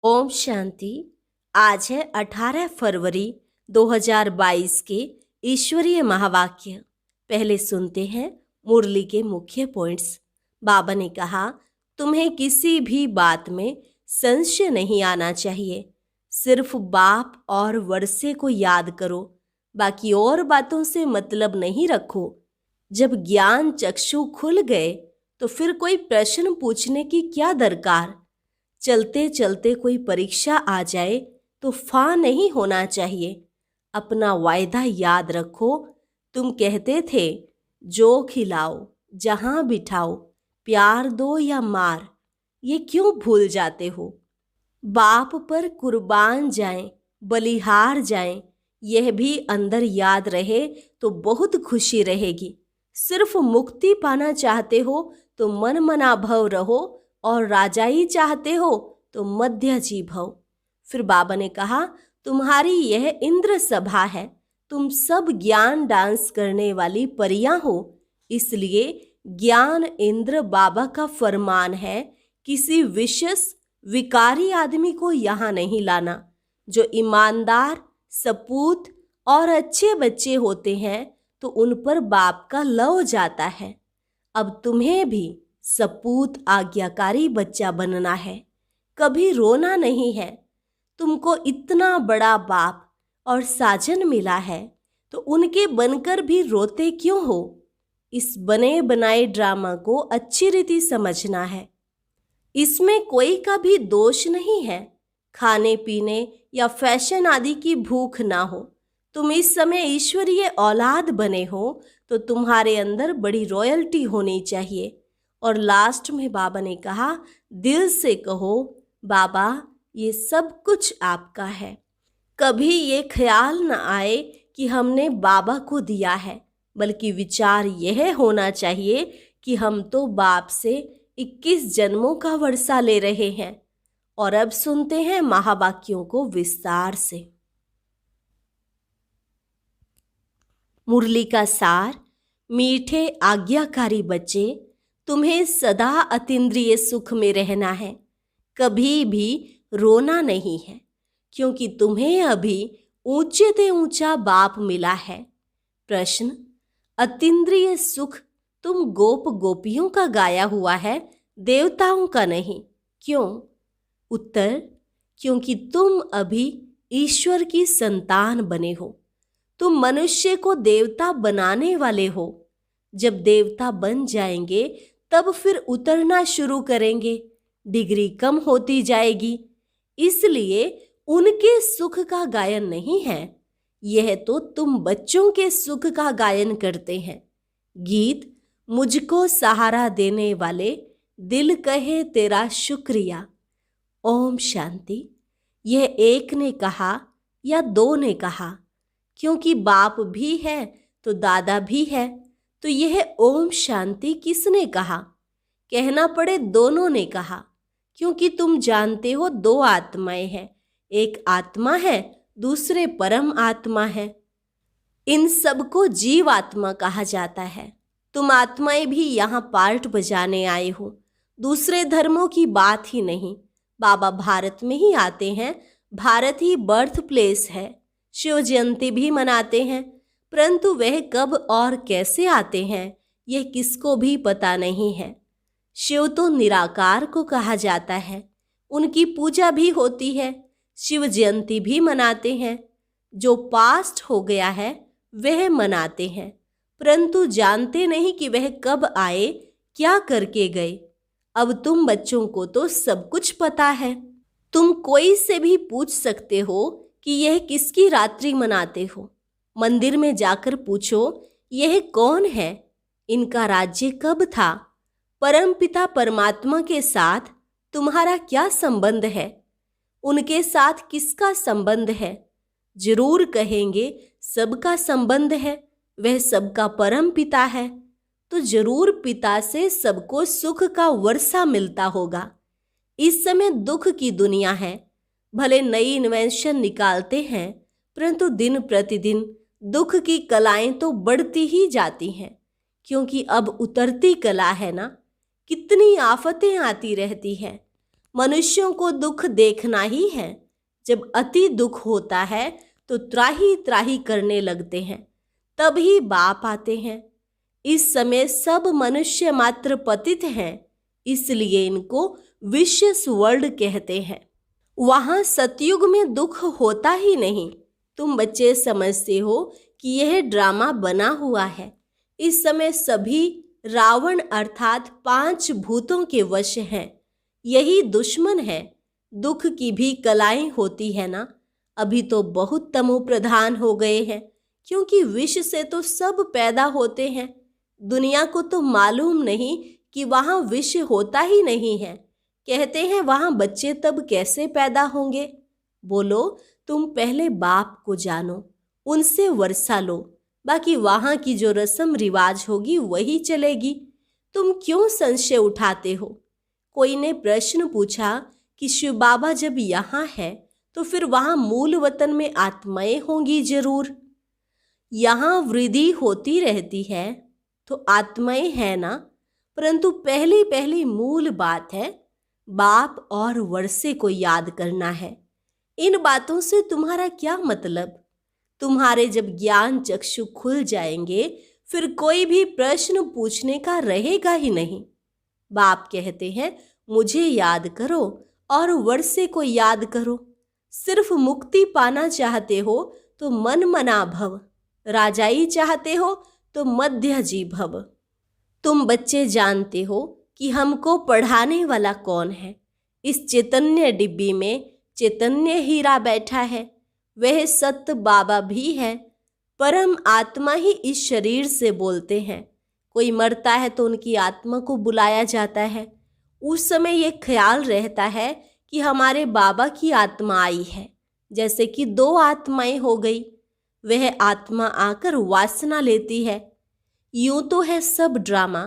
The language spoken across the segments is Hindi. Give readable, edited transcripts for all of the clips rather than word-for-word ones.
ओम शांति। आज है 18 फरवरी 2022 के ईश्वरीय महावाक्य। पहले सुनते हैं मुरली के मुख्य पॉइंट्स। बाबा ने कहा, तुम्हें किसी भी बात में संशय नहीं आना चाहिए। सिर्फ बाप और वर्षे को याद करो, बाकी और बातों से मतलब नहीं रखो। जब ज्ञान चक्षु खुल गए तो फिर कोई प्रश्न पूछने की क्या दरकार। चलते चलते कोई परीक्षा आ जाए तो फा नहीं होना चाहिए। अपना वायदा याद रखो। तुम कहते थे जो खिलाओ जहां बिठाओ, प्यार दो या मार, ये क्यों भूल जाते हो। बाप पर कुर्बान जाएं, बलिहार जाएं, यह भी अंदर याद रहे तो बहुत खुशी रहेगी। सिर्फ मुक्ति पाना चाहते हो तो मन मना भव रहो, और राजाई चाहते हो तो मध्य जी भव। फिर बाबा ने कहा, तुम्हारी यह इंद्र सभा है, तुम सब ज्ञान डांस करने वाली परियां हो। इसलिए ज्ञान इंद्र बाबा का फरमान है, किसी विशेष विकारी आदमी को यहाँ नहीं लाना। जो ईमानदार, सपूत और अच्छे बच्चे होते हैं तो उन पर बाप का लव जाता है। अब तुम्हें भी सपूत आज्ञाकारी बच्चा बनना है, कभी रोना नहीं है। तुमको इतना बड़ा बाप और साजन मिला है तो उनके बनकर भी रोते क्यों हो। इस बने बनाए ड्रामा को अच्छी रीति समझना है। इसमें कोई का भी दोष नहीं है। खाने पीने या फैशन आदि की भूख ना हो। तुम इस समय ईश्वरीय औलाद बने हो तो तुम्हारे अंदर बड़ी रॉयल्टी होनी चाहिए। और लास्ट में बाबा ने कहा, दिल से कहो, बाबा ये सब कुछ आपका है। कभी ये ख्याल न आए कि हमने बाबा को दिया है, बल्कि विचार यह होना चाहिए कि हम तो बाप से 21 जन्मों का वर्षा ले रहे हैं। और अब सुनते हैं महावाक्यों को विस्तार से। मुरली का सार। मीठे आज्ञाकारी बच्चे, तुम्हें सदा अतीन्द्रिय सुख में रहना है, कभी भी रोना नहीं है, क्योंकि तुम्हें अभी ऊंचे से ऊंचा बाप मिला है। प्रश्न, अतीन्द्रिय सुख तुम गोप गोपियों का गाया हुआ है, देवताओं का नहीं, क्यों? उत्तर, क्योंकि तुम अभी ईश्वर की संतान बने हो। तुम मनुष्य को देवता बनाने वाले हो। जब देवता बन जाएंगे तब फिर उतरना शुरू करेंगे, डिग्री कम होती जाएगी। इसलिए उनके सुख का गायन नहीं है, यह तो तुम बच्चों के सुख का गायन करते हैं। गीत, मुझको सहारा देने वाले, दिल कहे तेरा शुक्रिया। ओम शांति। यह एक ने कहा या दो ने कहा, क्योंकि बाप भी है तो दादा भी है, तो यह ओम शांति किसने कहा? कहना पड़े दोनों ने कहा, क्योंकि तुम जानते हो दो आत्माएं हैं, एक आत्मा है, दूसरे परम आत्मा है। इन सबको जीव आत्मा कहा जाता है। तुम आत्माएं भी यहाँ पार्ट बजाने आए हो, दूसरे धर्मों की बात ही नहीं। बाबा भारत में ही आते हैं, भारत ही बर्थ प्लेस है। शिव जयंती भी मनाते हैं, परंतु वह कब और कैसे आते हैं यह किसको भी पता नहीं है। शिव तो निराकार को कहा जाता है, उनकी पूजा भी होती है, शिव जयंती भी मनाते हैं। जो पास्ट हो गया है वह मनाते हैं, परंतु जानते नहीं कि वह कब आए, क्या करके गए। अब तुम बच्चों को तो सब कुछ पता है। तुम कोई से भी पूछ सकते हो कि यह किसकी रात्रि मनाते हो। मंदिर में जाकर पूछो, यह कौन है, इनका राज्य कब था, परमपिता परमात्मा के साथ तुम्हारा क्या संबंध है, उनके साथ किसका संबंध है। जरूर कहेंगे सबका संबंध है, वह सबका परम पिता है, तो जरूर पिता से सबको सुख का वर्षा मिलता होगा। इस समय दुख की दुनिया है। भले नई इन्वेंशन निकालते हैं, परंतु दिन प्रतिदिन दुख की कलाएं तो बढ़ती ही जाती हैं, क्योंकि अब उतरती कला है ना। कितनी आफतें आती रहती हैं। मनुष्यों को दुख देखना ही है। जब अति दुख होता है तो त्राही त्राही करने लगते हैं, तभी बाप आते हैं। इस समय सब मनुष्य मात्र पतित हैं, इसलिए इनको विशेष वर्ल्ड कहते हैं। वहां सतयुग में दुख होता ही नहीं। तुम बच्चे समझते हो कि यह ड्रामा बना हुआ है। इस समय सभी रावण अर्थात 5 भूतों के वश हैं। यही दुश्मन है। दुख की भी कलाएं होती है ना। अभी तो बहुत तमो प्रधान हो गए हैं, क्योंकि विष से तो सब पैदा होते हैं। दुनिया को तो मालूम नहीं कि वहां विष होता ही नहीं है। कहते हैं वहां बच्चे तब कैसे पैदा होंगे। बोलो, तुम पहले बाप को जानो, उनसे वर्षा लो, बाकी वहां की जो रस्म रिवाज होगी वही चलेगी। तुम क्यों संशय उठाते हो? कोई ने प्रश्न पूछा कि शिव बाबा जब यहाँ है तो फिर वहां मूल वतन में आत्माएं होंगी जरूर। यहाँ वृद्धि होती रहती है तो आत्माएं है ना। परंतु पहली पहली मूल बात है बाप और वर्षे को याद करना है। इन बातों से तुम्हारा क्या मतलब? तुम्हारे जब ज्ञान चक्षु खुल जाएंगे फिर कोई भी प्रश्न पूछने का रहेगा ही नहीं। बाप कहते हैं मुझे याद करो और वर्षे को याद करो। सिर्फ मुक्ति पाना चाहते हो तो मन मना भव, राजाई चाहते हो तो मध्यजी भव। तुम बच्चे जानते हो कि हमको पढ़ाने वाला कौन है। इस चैतन्य डिब्बी में चैतन्य हीरा बैठा है, वह सत्य बाबा भी है। परम आत्मा ही इस शरीर से बोलते हैं। कोई मरता है तो उनकी आत्मा को बुलाया जाता है। उस समय ये ख्याल रहता है कि हमारे बाबा की आत्मा आई है, जैसे कि 2 आत्माएं हो गई। वह आत्मा आकर वासना लेती है। यूं तो है सब ड्रामा,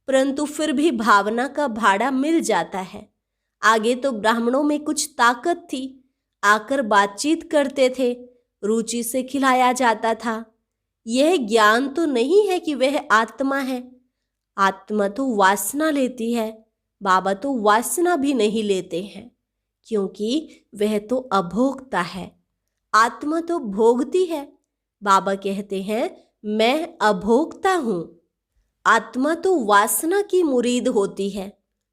परंतु फिर भी भावना का भाड़ा मिल जाता है। आगे तो ब्राह्मणों में कुछ ताकत थी, आकर बातचीत करते थे, रुचि से खिलाया जाता था। यह ज्ञान तो नहीं है कि वह आत्मा है। आत्मा तो वासना लेती है, बाबा तो वासना भी नहीं लेते हैं, क्योंकि वह तो अभोक्ता है। आत्मा तो भोगती है। बाबा कहते हैं मैं अभोक्ता हूँ। आत्मा तो वासना की मुरीद होती है,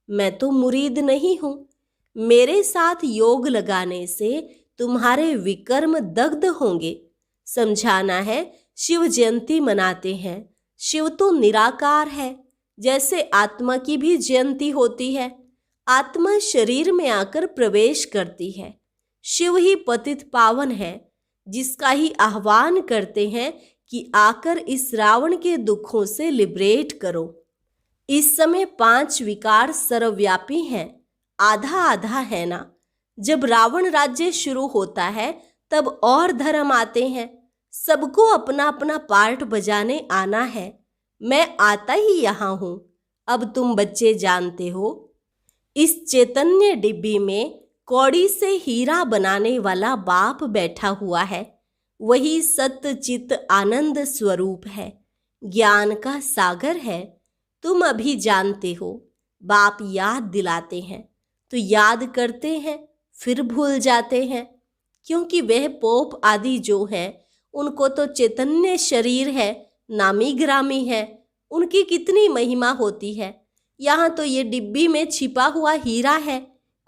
मैं तो मुरीद नहीं हूँ। मेरे साथ योग लगाने से तुम्हारे विकर्म दग्ध होंगे। समझाना है शिव जयंती मनाते हैं। शिव तो निराकार है, जैसे आत्मा की भी जयंती होती है। आत्मा शरीर में आकर प्रवेश करती है। शिव ही पतित पावन है, जिसका ही आह्वान करते हैं कि आकर इस रावण के दुखों से लिबरेट करो। इस समय 5 विकार सर्वव्यापी हैं, आधा आधा है ना। जब रावण राज्य शुरू होता है तब और धर्म आते हैं। सबको अपना अपना पार्ट बजाने आना है। मैं आता ही यहाँ हूँ। अब तुम बच्चे जानते हो, इस चैतन्य डिब्बी में कौड़ी से हीरा बनाने वाला बाप बैठा हुआ है। वही सत्य चित आनंद स्वरूप है, ज्ञान का सागर है। तुम अभी जानते हो। बाप याद दिलाते हैं तो याद करते हैं, फिर भूल जाते हैं, क्योंकि वह पोप आदि जो हैं उनको तो चैतन्य शरीर है, नामी ग्रामी है, उनकी कितनी महिमा होती है। यहाँ तो ये डिब्बी में छिपा हुआ हीरा है,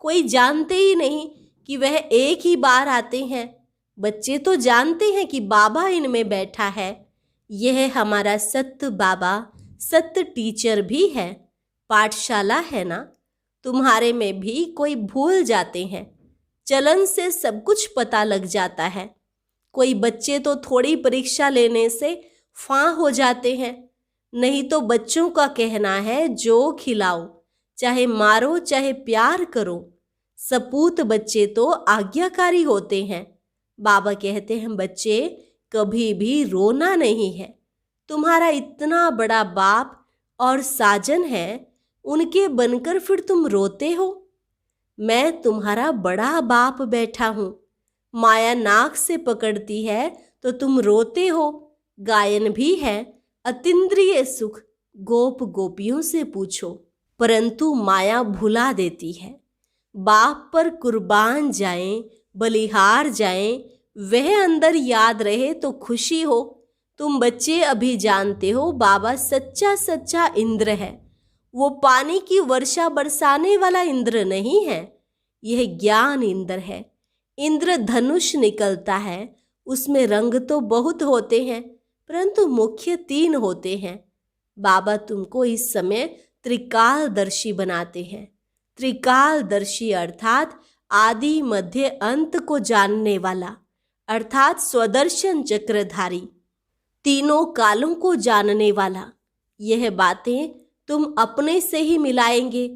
कोई जानते ही नहीं कि वह एक ही बार आते हैं। बच्चे तो जानते हैं कि बाबा इनमें बैठा है। यह हमारा सत्य बाबा सत्य टीचर भी है, पाठशाला है ना। तुम्हारे में भी कोई भूल जाते हैं, चलन से सब कुछ पता लग जाता है। कोई बच्चे तो थोड़ी परीक्षा लेने से फां हो जाते हैं। नहीं तो बच्चों का कहना है जो खिलाओ, चाहे मारो चाहे प्यार करो। सपूत बच्चे तो आज्ञाकारी होते हैं। बाबा कहते हैं बच्चे कभी भी रोना नहीं है। तुम्हारा इतना बड़ा बाप और साजन है, उनके बनकर फिर तुम रोते हो। मैं तुम्हारा बड़ा बाप बैठा हूँ। माया नाक से पकड़ती है तो तुम रोते हो। गायन भी है, अतीन्द्रिय सुख गोप गोपियों से पूछो, परंतु माया भुला देती है। बाप पर कुर्बान जाएं, बलिहार जाएं, वह अंदर याद रहे तो खुशी हो। तुम बच्चे अभी जानते हो बाबा सच्चा सच्चा इंद्र है। वो पानी की वर्षा बरसाने वाला इंद्र नहीं है, यह ज्ञान इंद्र है। इंद्र धनुष निकलता है, उसमें रंग तो बहुत होते हैं परंतु मुख्य 3 होते हैं। बाबा तुमको इस समय त्रिकालदर्शी बनाते हैं। त्रिकालदर्शी अर्थात आदि मध्य अंत को जानने वाला, अर्थात स्वदर्शन चक्रधारी, तीनों कालों को जानने वाला। यह बातें तुम अपने से ही मिलाएंगे।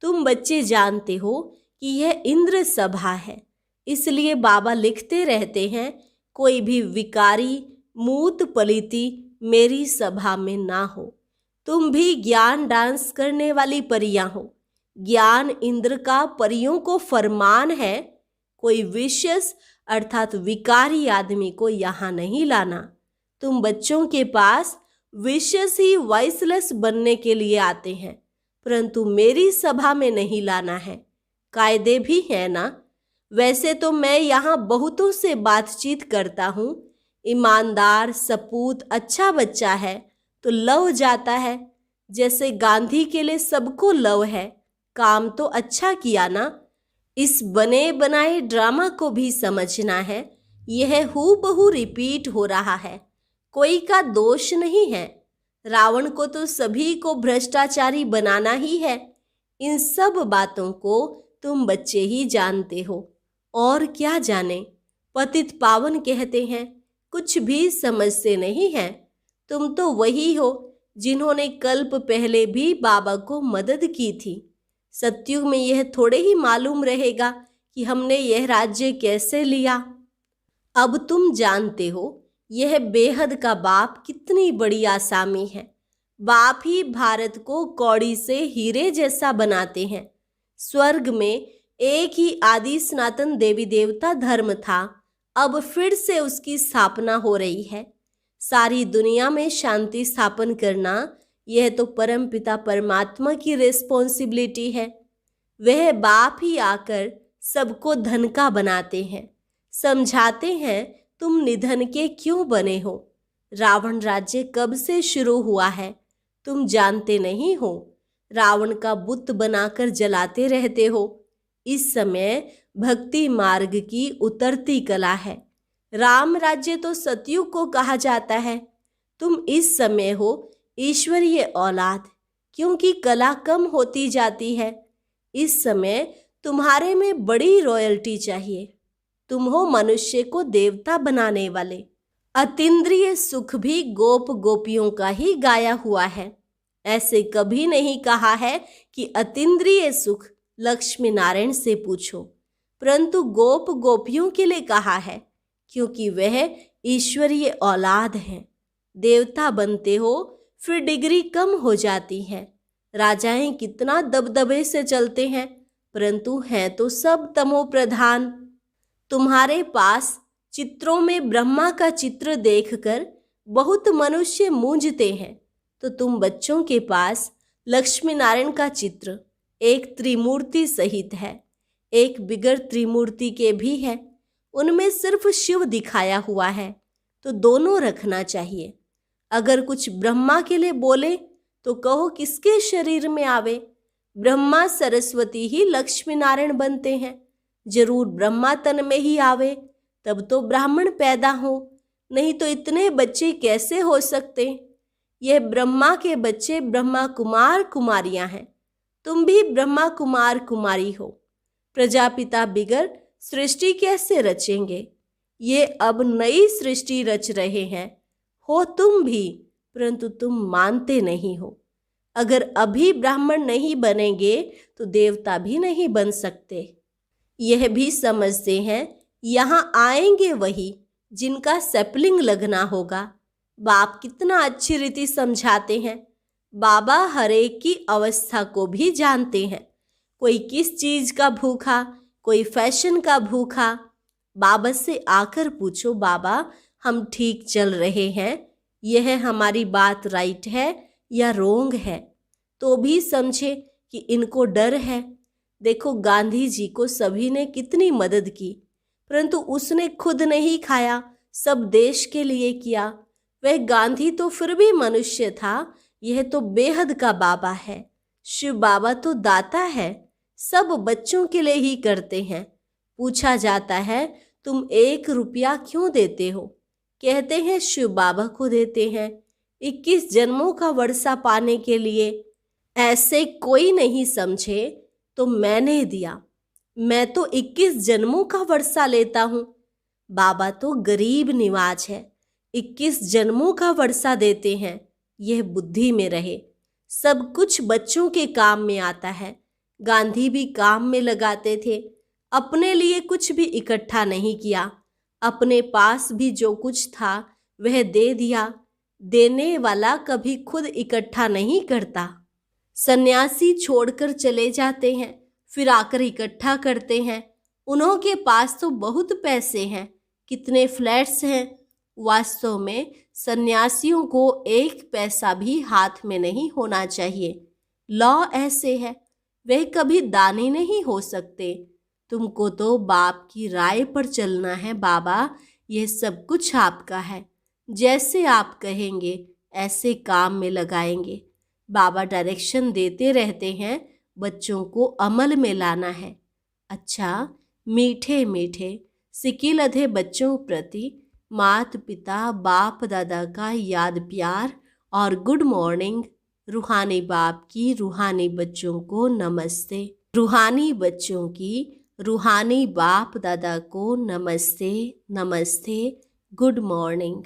तुम बच्चे जानते हो कि यह इंद्र सभा है, इसलिए बाबा लिखते रहते हैं कोई भी विकारी मूत पलिति मेरी सभा में ना हो। तुम भी ज्ञान डांस करने वाली परियां हो। ज्ञान इंद्र का परियों को फरमान है, कोई विशेष अर्थात विकारी आदमी को यहाँ नहीं लाना। तुम बच्चों के पास विशेष ही वॉइसलेस बनने के लिए आते हैं, परंतु मेरी सभा में नहीं लाना है। कायदे भी है ना। वैसे तो मैं यहाँ बहुतों से बातचीत करता हूँ। ईमानदार सपूत अच्छा बच्चा है तो लव जाता है, जैसे गांधी के लिए सबको लव है। काम तो अच्छा किया ना। इस बने बनाए ड्रामा को भी समझना है, यह हूबहू रिपीट हो रहा है, कोई का दोष नहीं है। रावण को तो सभी को भ्रष्टाचारी बनाना ही है। इन सब बातों को तुम बच्चे ही जानते हो, और क्या जाने। पतित पावन कहते हैं, कुछ भी समझते नहीं हैं। तुम तो वही हो जिन्होंने कल्प पहले भी बाबा को मदद की थी। सत्युग में यह थोड़े ही मालूम रहेगा कि हमने यह राज्य कैसे लिया। अब तुम जानते हो यह बेहद का बाप कितनी बड़ी आसामी है। बाप ही भारत को कौड़ी से हीरे जैसा बनाते हैं। स्वर्ग में एक ही आदि सनातन देवी देवता धर्म था, अब फिर से उसकी स्थापना हो रही है। सारी दुनिया में शांति स्थापन करना यह तो परमपिता परमात्मा की रिस्पॉन्सिबिलिटी है। वह बाप ही आकर सबको धन का बनाते हैं, समझाते हैं तुम निधन के क्यों बने हो। रावण राज्य कब से शुरू हुआ है तुम जानते नहीं हो। रावण का बुत बनाकर जलाते रहते हो। इस समय भक्ति मार्ग की उतरती कला है। राम राज्य तो सतयुग को कहा जाता है। तुम इस समय हो ईश्वरीय औलाद, क्योंकि कला कम होती जाती है। इस समय तुम्हारे में बड़ी रॉयल्टी चाहिए। तुम हो मनुष्य को देवता बनाने वाले। अतीन्द्रिय सुख भी गोप गोपियों का ही गाया हुआ है। ऐसे कभी नहीं कहा है कि अतीन्द्रिय सुख लक्ष्मी नारायण से पूछो, परंतु गोप गोपियों के लिए कहा है, क्योंकि वह ईश्वरीय औलाद हैं। देवता बनते हो फिर डिग्री कम हो जाती है। राजाएं कितना दबदबे से चलते हैं, परंतु हैं तो सब तमो प्रधान। तुम्हारे पास चित्रों में ब्रह्मा का चित्र देखकर बहुत मनुष्य मूंझते हैं, तो तुम बच्चों के पास लक्ष्मी नारायण का चित्र एक त्रिमूर्ति सहित है, एक बिगर त्रिमूर्ति के भी है। उनमें सिर्फ शिव दिखाया हुआ है, तो दोनों रखना चाहिए। अगर कुछ ब्रह्मा के लिए बोले तो कहो किसके शरीर में आवे। ब्रह्मा सरस्वती ही लक्ष्मी नारायण बनते हैं। जरूर ब्रह्मा तन में ही आवे तब तो ब्राह्मण पैदा हो, नहीं तो इतने बच्चे कैसे हो सकते। यह ब्रह्मा के बच्चे ब्रह्मा कुमार कुमारियां हैं। तुम भी ब्रह्मा कुमार कुमारी हो। प्रजापिता बिगर सृष्टि कैसे रचेंगे। ये अब नई सृष्टि रच रहे हैं। हो तुम भी, परंतु तुम मानते नहीं हो। अगर अभी ब्राह्मण नहीं बनेंगे तो देवता भी नहीं बन सकते। यह भी समझते हैं यहाँ आएंगे वही जिनका सेपलिंग लगना होगा। बाप कितना अच्छी रीति समझाते हैं। बाबा हरेक की अवस्था को भी जानते हैं। कोई किस चीज का भूखा, कोई फैशन का भूखा। बाबा से आकर पूछो, बाबा हम ठीक चल रहे हैं, यह हमारी बात राइट है या रोंग है। तो भी समझे कि इनको डर है। देखो गांधी जी को सभी ने कितनी मदद की, परंतु उसने खुद नहीं खाया, सब देश के लिए किया। वह गांधी तो फिर भी मनुष्य था, यह तो बेहद का बाबा है। शिव बाबा तो दाता है, सब बच्चों के लिए ही करते हैं। पूछा जाता है तुम 1 रुपया क्यों देते हो? कहते हैं शिव बाबा को देते हैं 21 जन्मों का वर्षा पाने के लिए। ऐसे कोई नहीं समझे तो मैंने दिया, मैं तो 21 जन्मों का वर्षा लेता हूँ। बाबा तो गरीब निवाज है, 21 जन्मों का वर्षा देते हैं। यह बुद्धि में रहे, सब कुछ बच्चों के काम में आता है। गांधी भी काम में लगाते थे, अपने लिए कुछ भी इकट्ठा नहीं किया। अपने पास भी जो कुछ था वह दे दिया। देने वाला कभी खुद इकट्ठा नहीं करता। सन्यासी छोड़कर चले जाते हैं, फिर आकर इकट्ठा करते हैं। उन्होंने पास तो बहुत पैसे हैं, कितने फ्लैट्स हैं। वास्तव में सन्यासियों को 1 पैसा भी हाथ में नहीं होना चाहिए। लॉ ऐसे है, वह कभी दानी नहीं हो सकते। तुमको तो बाप की राय पर चलना है। बाबा, यह सब कुछ आपका है, जैसे आप कहेंगे ऐसे काम में लगाएंगे। बाबा डायरेक्शन देते रहते हैं, बच्चों को अमल में लाना है। अच्छा, मीठे मीठे सिकिलधे बच्चों प्रति मात पिता बाप दादा का याद प्यार और गुड मॉर्निंग। रूहानी बाप की रूहानी बच्चों को नमस्ते। रूहानी बच्चों की रूहानी बाप दादा को नमस्ते नमस्ते, गुड मॉर्निंग।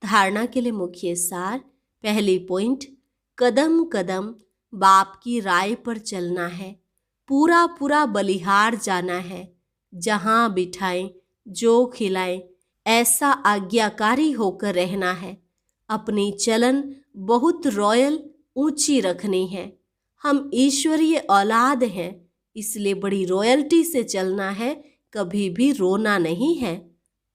धारणा के लिए मुख्य सार। पहली पॉइंट, कदम कदम बाप की राय पर चलना है। पूरा पूरा बलिहार जाना है। जहाँ बिठाएं, जो खिलाएं, ऐसा आज्ञाकारी होकर रहना है। अपनी चलन बहुत रॉयल ऊंची रखनी है। हम ईश्वरीय औलाद हैं, इसलिए बड़ी रॉयल्टी से चलना है, कभी भी रोना नहीं है।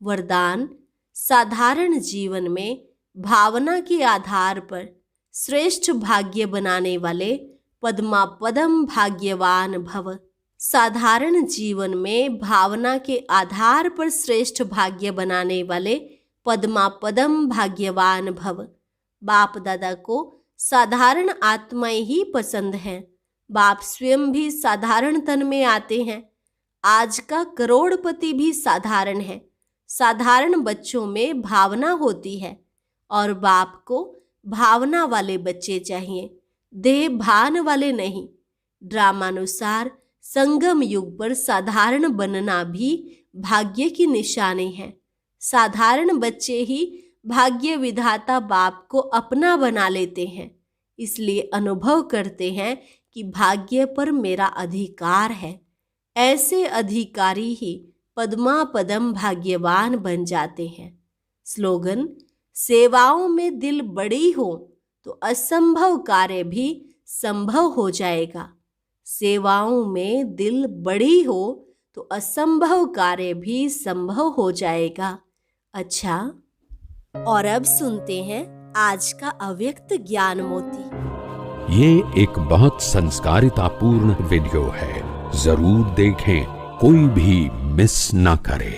वरदान, साधारण जीवन में भावना के आधार पर श्रेष्ठ भाग्य बनाने वाले पद्मा पदम भाग्यवान भव। साधारण जीवन में भावना के आधार पर श्रेष्ठ भाग्य बनाने वाले पद्मा पदम भाग्यवान भव। बाप दादा को साधारण आत्माएं ही पसंद हैं। बाप स्वयं भी साधारण तन में आते हैं। आज का करोड़पति भी साधारण है। साधारण बच्चों में भावना होती है और बाप को भावना वाले बच्चे चाहिए, देह भान वाले नहीं। ड्रामानुसार संगम युग पर साधारण बनना भी भाग्य की निशानी है। साधारण बच्चे ही भाग्य विधाता बाप को अपना बना लेते हैं, इसलिए अनुभव करते हैं कि भाग्य पर मेरा अधिकार है। ऐसे अधिकारी ही पद्मा पदम भाग्यवान बन जाते हैं। स्लोगन, सेवाओं में दिल बड़ी हो तो असंभव कार्य भी संभव हो जाएगा। सेवाओं में दिल बड़ी हो तो असंभव कार्य भी संभव हो जाएगा। अच्छा, और अब सुनते हैं आज का अव्यक्त ज्ञान मोती। ये एक बहुत संस्कारितापूर्ण वीडियो है, जरूर देखें, कोई भी मिस ना करे।